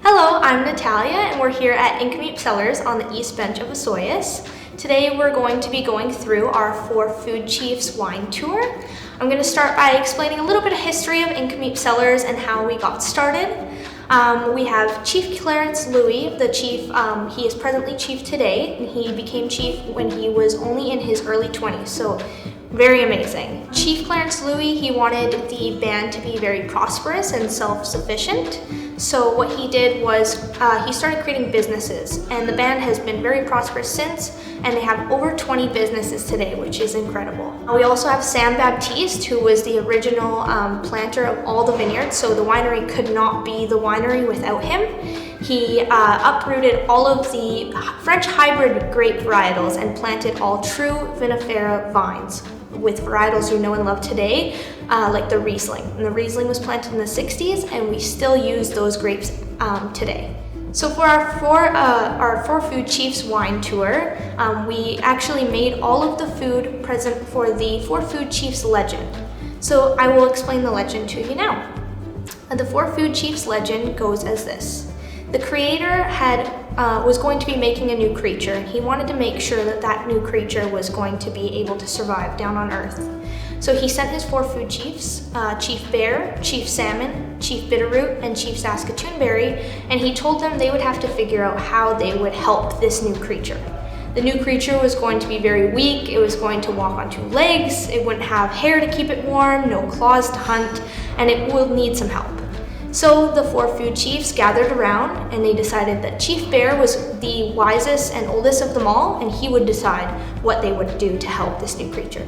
Hello, I'm Natalia, and we're here at Nk'Mip Cellars on the east bench of Osoyoos. Today we're going to be going through our Four Food Chiefs wine tour. I'm going to start by explaining a little bit of history of Nk'Mip Cellars and how we got started. We have Chief Clarence Louis, the chief. He is presently chief today, and he became chief when he was only in his early 20s, so very amazing. Chief Clarence Louis, he wanted the band to be very prosperous and self-sufficient. So what he did was he started creating businesses, and the band has been very prosperous since, and they have over 20 businesses today, which is incredible. We also have Sam Baptiste, who was the original planter of all the vineyards, so the winery could not be the winery without him. He uprooted all of the French hybrid grape varietals and planted all true vinifera vines with varietals you know and love today, like the Riesling. And the Riesling was planted in the 60s, and we still use those grapes today. So for our Four Food Chiefs wine tour, we actually made all of the food present for the Four Food Chiefs legend. So I will explain the legend to you now. The Four Food Chiefs legend goes as this. The creator was going to be making a new creature, and he wanted to make sure that that new creature was going to be able to survive down on Earth. So he sent his four food chiefs, Chief Bear, Chief Salmon, Chief Bitterroot, and Chief Saskatoonberry, and he told them they would have to figure out how they would help this new creature. The new creature was going to be very weak, it was going to walk on two legs, it wouldn't have hair to keep it warm, no claws to hunt, and it will need some help. So the four food chiefs gathered around, and they decided that Chief Bear was the wisest and oldest of them all, and he would decide what they would do to help this new creature.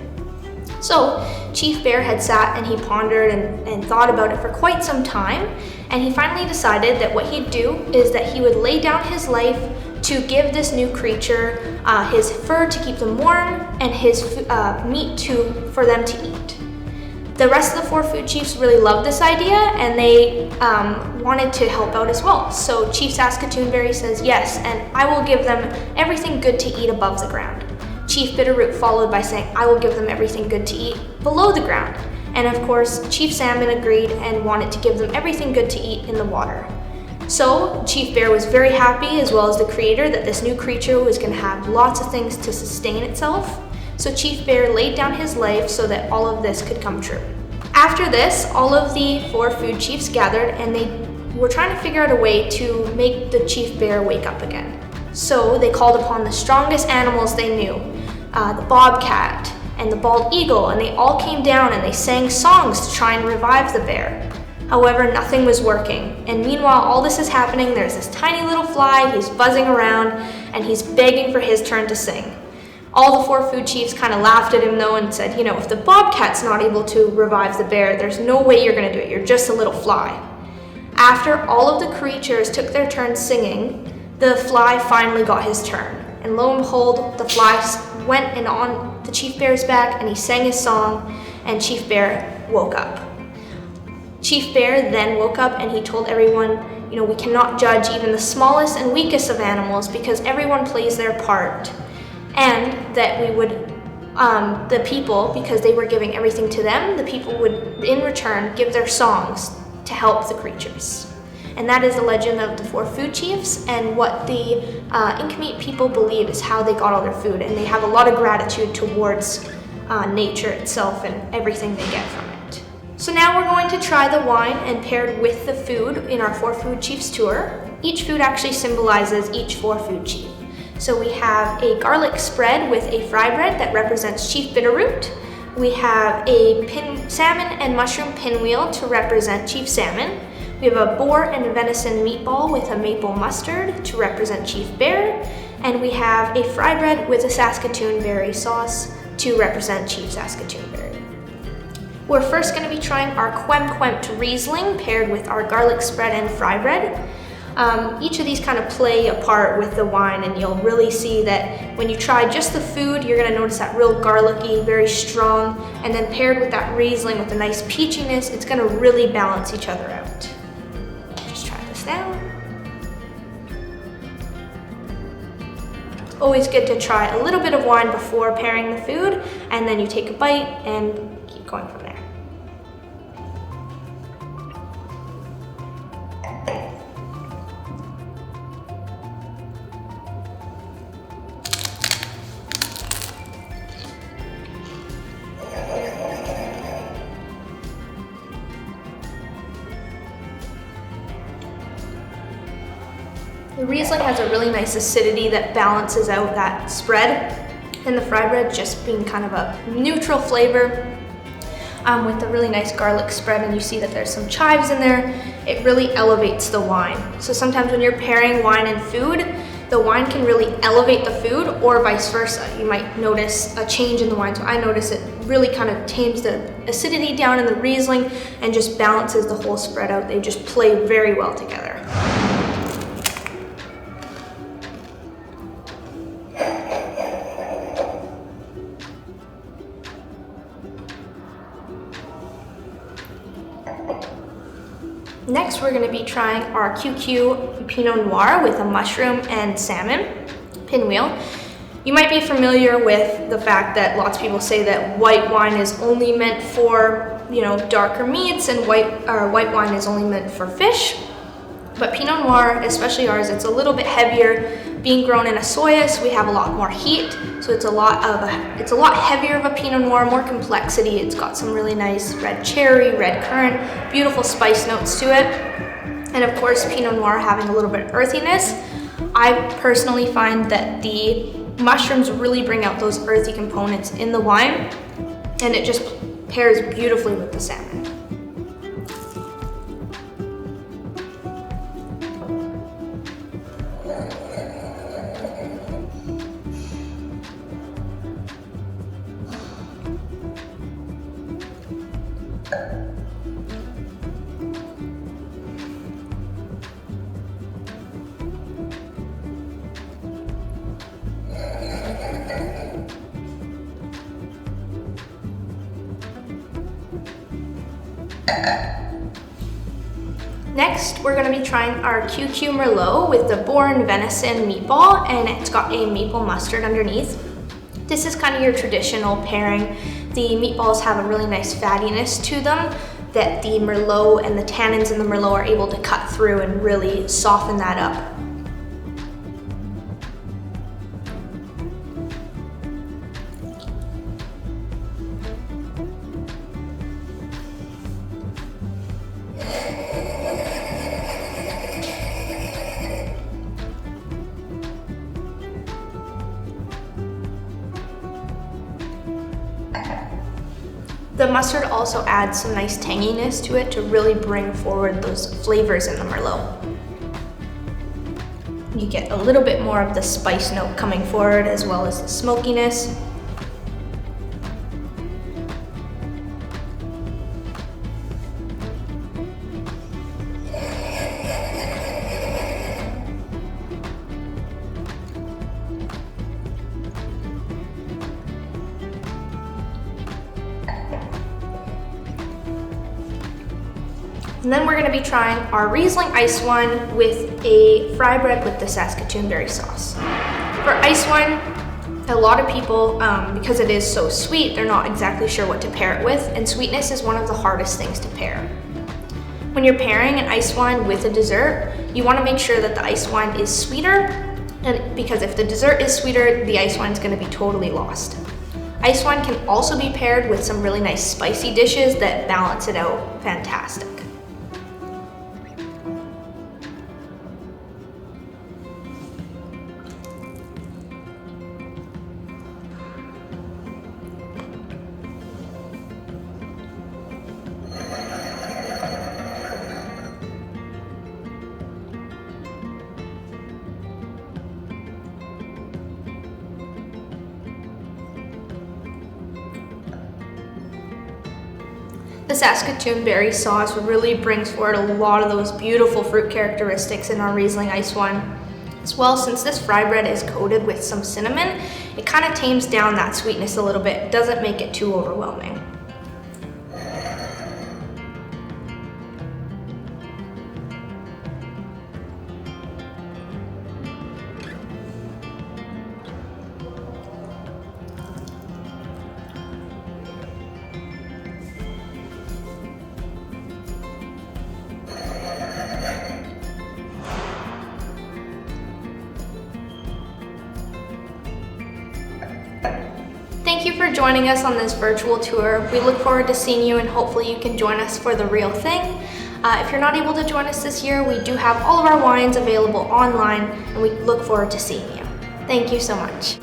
So Chief Bear had sat and he pondered and thought about it for quite some time, and he finally decided that what he'd do is that he would lay down his life to give this new creature his fur to keep them warm and his meat for them to eat. The rest of the four food chiefs really loved this idea, and they wanted to help out as well. So Chief Saskatoonberry says yes, and I will give them everything good to eat above the ground. Chief Bitterroot followed by saying, I will give them everything good to eat below the ground. And of course, Chief Salmon agreed and wanted to give them everything good to eat in the water. So Chief Bear was very happy, as well as the creator, that this new creature was going to have lots of things to sustain itself. So Chief Bear laid down his life so that all of this could come true. After this, all of the four food chiefs gathered, and they were trying to figure out a way to make the Chief Bear wake up again. So they called upon the strongest animals they knew, the bobcat and the bald eagle, and they all came down and they sang songs to try and revive the bear. However, nothing was working, and meanwhile all this is happening, there's this tiny little fly, he's buzzing around, and he's begging for his turn to sing. All the four food chiefs kind of laughed at him though and said, you know, if the bobcat's not able to revive the bear, there's no way you're going to do it, you're just a little fly. After all of the creatures took their turn singing, the fly finally got his turn. And lo and behold, the fly went and on the Chief Bear's back, and he sang his song, and Chief Bear woke up. Chief Bear then woke up and he told everyone, you know, we cannot judge even the smallest and weakest of animals because everyone plays their part. And that we would, the people, because they were giving everything to them, the people would in return give their songs to help the creatures. And that is the legend of the four food chiefs, and what the Nk'Mip people believe is how they got all their food, and they have a lot of gratitude towards nature itself and everything they get from it. So now we're going to try the wine and paired with the food in our Four Food Chiefs tour. Each food actually symbolizes each four food chief. So we have a garlic spread with a fry bread that represents Chief Bitterroot. We have a salmon and mushroom pinwheel to represent Chief Salmon. We have a boar and venison meatball with a maple mustard to represent Chief Bear. And we have a fry bread with a Saskatoonberry sauce to represent Chief Saskatoonberry. We're first going to be trying our Nk'Mip Riesling paired with our garlic spread and fry bread. Each of these kind of play a part with the wine, and you'll really see that when you try just the food, you're going to notice that real garlicky, very strong, and then paired with that Riesling with a nice peachiness, it's going to really balance each other out. Just try this now. It's always good to try a little bit of wine before pairing the food, and then you take a bite and keep going from there. The Riesling has a really nice acidity that balances out that spread, and the fry bread just being kind of a neutral flavor with a really nice garlic spread, and you see that there's some chives in there. It really elevates the wine. So sometimes when you're pairing wine and food, the wine can really elevate the food, or vice versa. You might notice a change in the wine. So I notice it really kind of tames the acidity down in the Riesling and just balances the whole spread out. They just play very well together. Next, we're going to be trying our QQ Pinot Noir with a mushroom and salmon pinwheel. You might be familiar with the fact that lots of people say that white wine is only meant for, darker meats, and white wine is only meant for fish. But Pinot Noir, especially ours, it's a little bit heavier. Being grown in Osoyoos, we have a lot more heat, so it's a lot heavier of a Pinot Noir, more complexity. It's got some really nice red cherry, red currant, beautiful spice notes to it. And of course, Pinot Noir having a little bit of earthiness. I personally find that the mushrooms really bring out those earthy components in the wine, and it just pairs beautifully with the salmon. Next, we're going to be trying our QQ Merlot with the Bourne venison meatball, and it's got a maple mustard underneath. This is kind of your traditional pairing. The meatballs have a really nice fattiness to them that the Merlot and the tannins in the Merlot are able to cut through and really soften that up. The mustard also adds some nice tanginess to it to really bring forward those flavors in the Merlot. You get a little bit more of the spice note coming forward as well as the smokiness. And then we're going to be trying our Riesling ice one with a fry bread with the Saskatoon berry sauce. For ice one, a lot of people, because it is so sweet, they're not exactly sure what to pair it with, and sweetness is one of the hardest things to pair. When you're pairing an ice wine with a dessert, you want to make sure that the ice wine is sweeter, and because if the dessert is sweeter, the ice wine is going to be totally lost. Ice wine can also be paired with some really nice spicy dishes that balance it out fantastic. The Saskatoon berry sauce really brings forward a lot of those beautiful fruit characteristics in our Riesling ice wine. As well, since this fry bread is coated with some cinnamon, it kind of tames down that sweetness a little bit. It doesn't make it too overwhelming. Thank you for joining us on this virtual tour. We look forward to seeing you, and hopefully you can join us for the real thing. If you're not able to join us this year, we do have all of our wines available online, and we look forward to seeing you. Thank you so much.